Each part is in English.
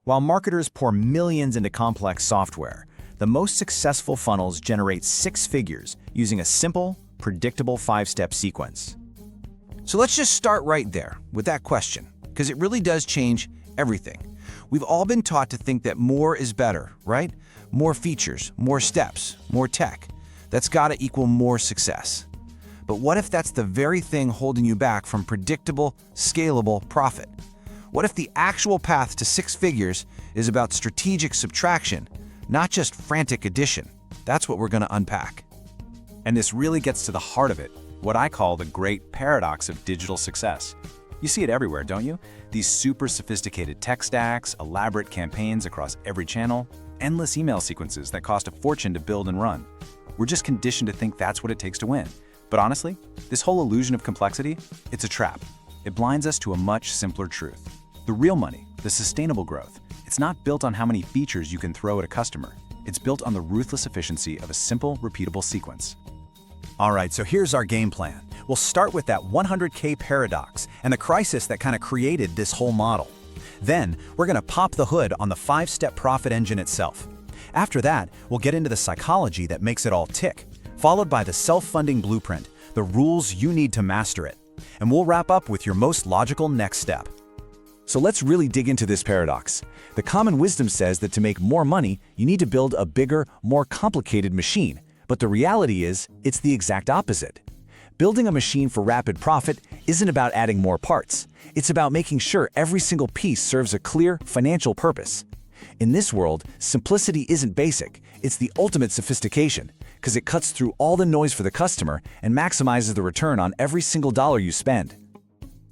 While marketers pour millions into complex software, the most successful funnels generate six figures using a simple, predictable five-step sequence. So let's just start right there with that question, because it really does change everything. We've all been taught to think that more is better, right? More features, more steps, more tech. That's gotta equal more success. But what if that's the very thing holding you back from predictable, scalable profit? What if the actual path to six figures is about strategic subtraction, not just frantic addition? That's what we're gonna unpack. And this really gets to the heart of it, what I call the great paradox of digital success. You see it everywhere, don't you? These super sophisticated tech stacks, elaborate campaigns across every channel, endless email sequences that cost a fortune to build and run. We're just conditioned to think that's what it takes to win. But honestly, this whole illusion of complexity, it's a trap. It blinds us to a much simpler truth. The real money, the sustainable growth, it's not built on how many features you can throw at a customer. It's built on the ruthless efficiency of a simple, repeatable sequence. All right, so here's our game plan. We'll start with that 100K paradox and the crisis that kind of created this whole model. Then, we're gonna pop the hood on the five-step profit engine itself. After that, we'll get into the psychology that makes it all tick, followed by the self-funding blueprint, the rules you need to master it. And we'll wrap up with your most logical next step. So let's really dig into this paradox. The common wisdom says that to make more money, you need to build a bigger, more complicated machine. But the reality is, it's the exact opposite. Building a machine for rapid profit isn't about adding more parts. It's about making sure every single piece serves a clear financial purpose. In this world, simplicity isn't basic. It's the ultimate sophistication, because it cuts through all the noise for the customer and maximizes the return on every single dollar you spend.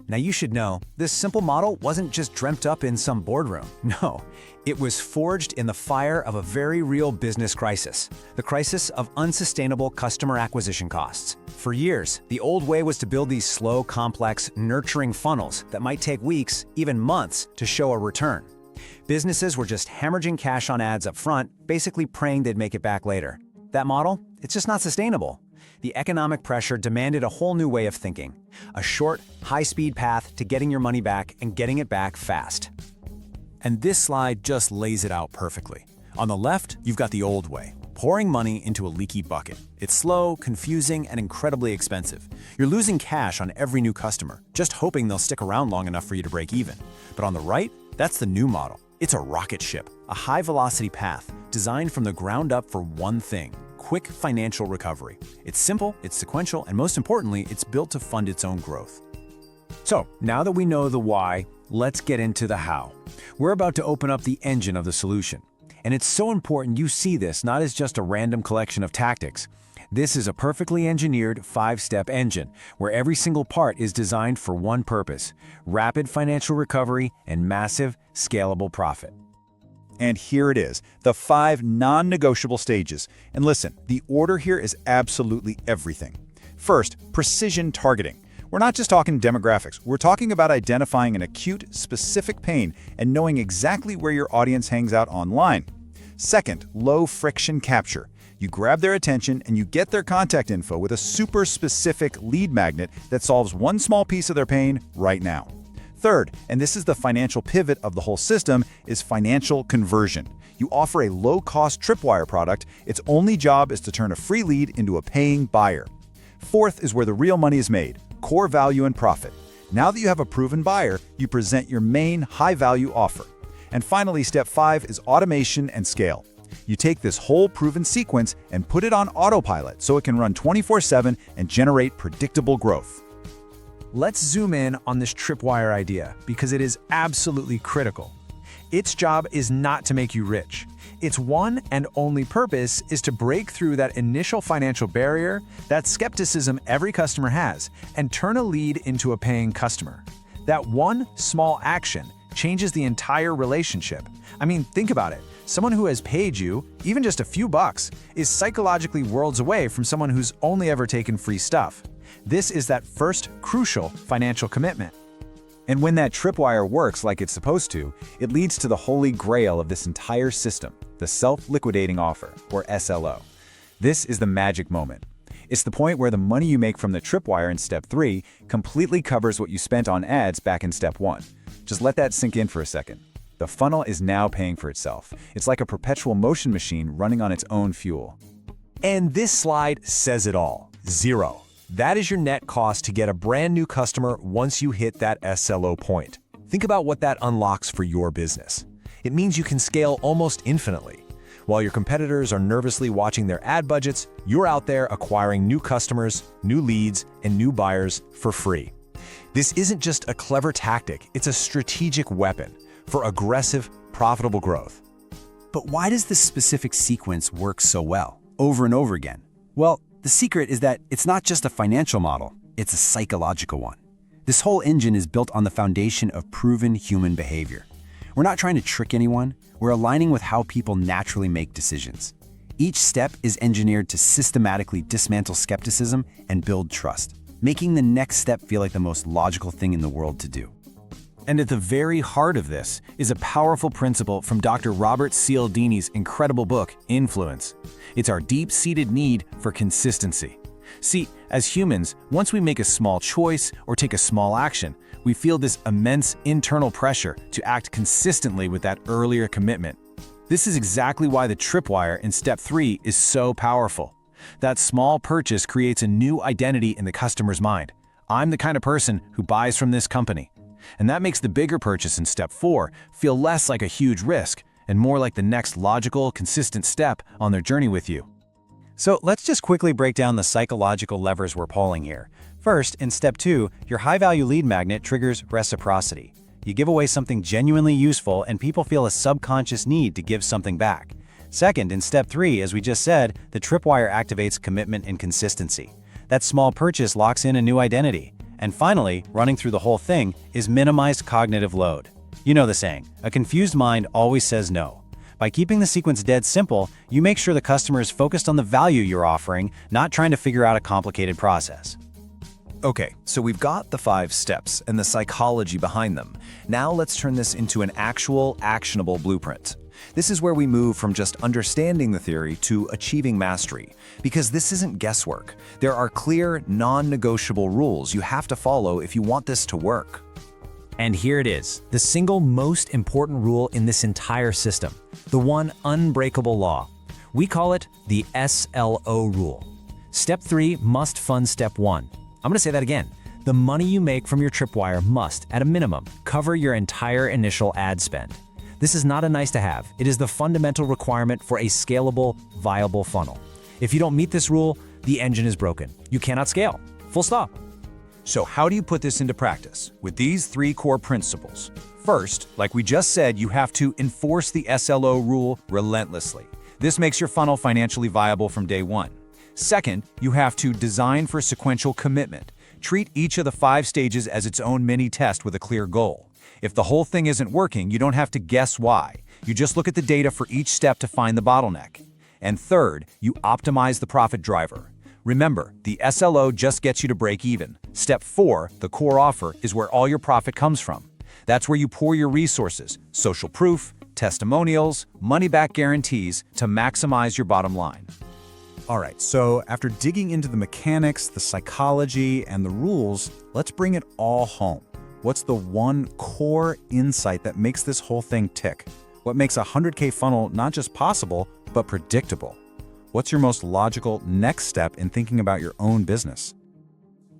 Now you should know, this simple model wasn't just dreamt up in some boardroom. No, it was forged in the fire of a very real business crisis, the crisis of unsustainable customer acquisition costs. For years, the old way was to build these slow, complex, nurturing funnels that might take weeks, even months, to show a return. Businesses were just hemorrhaging cash on ads up front, basically praying they'd make it back later. That model, it's just not sustainable. The economic pressure demanded a whole new way of thinking, a short, high-speed path to getting your money back and getting it back fast. And this slide just lays it out perfectly. On the left, you've got the old way, pouring money into a leaky bucket. It's slow, confusing, and incredibly expensive. You're losing cash on every new customer, just hoping they'll stick around long enough for you to break even. But on the right, that's the new model. It's a rocket ship, a high-velocity path designed from the ground up for one thing: quick financial recovery. It's simple, it's sequential, and most importantly, it's built to fund its own growth. So, now that we know the why, let's get into the how. We're about to open up the engine of the solution. And it's so important you see this not as just a random collection of tactics. This is a perfectly engineered five-step engine, where every single part is designed for one purpose: rapid financial recovery and massive, scalable profit. And here it is, the 5 non-negotiable stages. And listen, the order here is absolutely everything. First, precision targeting. We're not just talking demographics. We're talking about identifying an acute, specific pain and knowing exactly where your audience hangs out online. Second, low-friction capture. You grab their attention and you get their contact info with a super specific lead magnet that solves one small piece of their pain right now. Third, and this is the financial pivot of the whole system, is financial conversion. You offer a low-cost Tripwire product. Its only job is to turn a free lead into a paying buyer. Fourth is where the real money is made: core value and profit. Now that you have a proven buyer, you present your main high-value offer. And finally, step 5 is automation and scale. You take this whole proven sequence and put it on autopilot so it can run 24/7 and generate predictable growth. Let's zoom in on this Tripwire idea because it is absolutely critical. Its job is not to make you rich. Its one and only purpose is to break through that initial financial barrier, that skepticism every customer has, and turn a lead into a paying customer. That one small action changes the entire relationship. I mean, think about it. Someone who has paid you, even just a few bucks, is psychologically worlds away from someone who's only ever taken free stuff. This is that first crucial financial commitment. And when that Tripwire works like it's supposed to, it leads to the holy grail of this entire system, the self-liquidating offer, or SLO. This is the magic moment. It's the point where the money you make from the Tripwire in step 3 completely covers what you spent on ads back in step 1. Just let that sink in for a second. The funnel is now paying for itself. It's like a perpetual motion machine running on its own fuel. And this slide says it all. 0. That is your net cost to get a brand new customer once you hit that SLO point. Think about what that unlocks for your business. It means you can scale almost infinitely. While your competitors are nervously watching their ad budgets, you're out there acquiring new customers, new leads, and new buyers for free. This isn't just a clever tactic, it's a strategic weapon for aggressive, profitable growth. But why does this specific sequence work so well, over and over again? Well, the secret is that it's not just a financial model, it's a psychological one. This whole engine is built on the foundation of proven human behavior. We're not trying to trick anyone, we're aligning with how people naturally make decisions. Each step is engineered to systematically dismantle skepticism and build trust, making the next step feel like the most logical thing in the world to do. And at the very heart of this is a powerful principle from Dr. Robert Cialdini's incredible book, Influence. It's our deep-seated need for consistency. See, as humans, once we make a small choice or take a small action, we feel this immense internal pressure to act consistently with that earlier commitment. This is exactly why the Tripwire in Step 3 is so powerful. That small purchase creates a new identity in the customer's mind. I'm the kind of person who buys from this company. And that makes the bigger purchase in Step 4 feel less like a huge risk and more like the next logical, consistent step on their journey with you. So let's just quickly break down the psychological levers we're pulling here. First, in Step 2, your high-value lead magnet triggers reciprocity. You give away something genuinely useful and people feel a subconscious need to give something back. Second, in Step 3, as we just said, the Tripwire activates commitment and consistency. That small purchase locks in a new identity. And finally, running through the whole thing is minimized cognitive load. You know the saying, a confused mind always says no. By keeping the sequence dead simple, you make sure the customer is focused on the value you're offering, not trying to figure out a complicated process. Okay, so we've got the 5 steps and the psychology behind them. Now let's turn this into an actual, actionable blueprint. This is where we move from just understanding the theory to achieving mastery. Because this isn't guesswork. There are clear, non-negotiable rules you have to follow if you want this to work. And here it is, the single most important rule in this entire system, the one unbreakable law. We call it the SLO Rule. Step 3 must fund Step 1. I'm going to say that again. The money you make from your Tripwire must, at a minimum, cover your entire initial ad spend. This is not a nice to have. It is the fundamental requirement for a scalable, viable funnel. If you don't meet this rule, the engine is broken. You cannot scale. Full stop. So how do you put this into practice? With these 3 core principles. First, like we just said, you have to enforce the SLO rule relentlessly. This makes your funnel financially viable from day 1. Second, you have to design for sequential commitment. Treat each of the 5 stages as its own mini-test with a clear goal. If the whole thing isn't working, you don't have to guess why. You just look at the data for each step to find the bottleneck. And third, you optimize the profit driver. Remember, the SLO just gets you to break even. Step 4, the core offer, is where all your profit comes from. That's where you pour your resources, social proof, testimonials, money-back guarantees to maximize your bottom line. All right, so after digging into the mechanics, the psychology, and the rules, let's bring it all home. What's the one core insight that makes this whole thing tick? What makes a 100K funnel not just possible, but predictable? What's your most logical next step in thinking about your own business?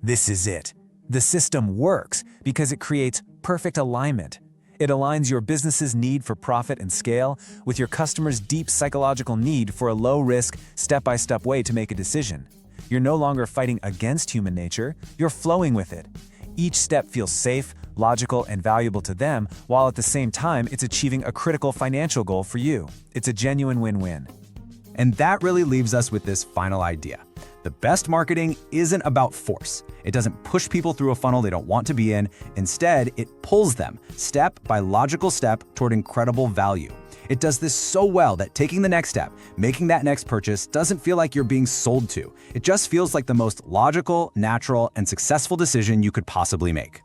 This is it. The system works because it creates perfect alignment. It aligns your business's need for profit and scale with your customer's deep psychological need for a low-risk, step-by-step way to make a decision. You're no longer fighting against human nature, you're flowing with it. Each step feels safe, logical, and valuable to them, while at the same time it's achieving a critical financial goal for you. It's a genuine win-win. And that really leaves us with this final idea. The best marketing isn't about force. It doesn't push people through a funnel they don't want to be in. Instead, it pulls them step by logical step toward incredible value. It does this so well that taking the next step, making that next purchase, doesn't feel like you're being sold to. It just feels like the most logical, natural, and successful decision you could possibly make.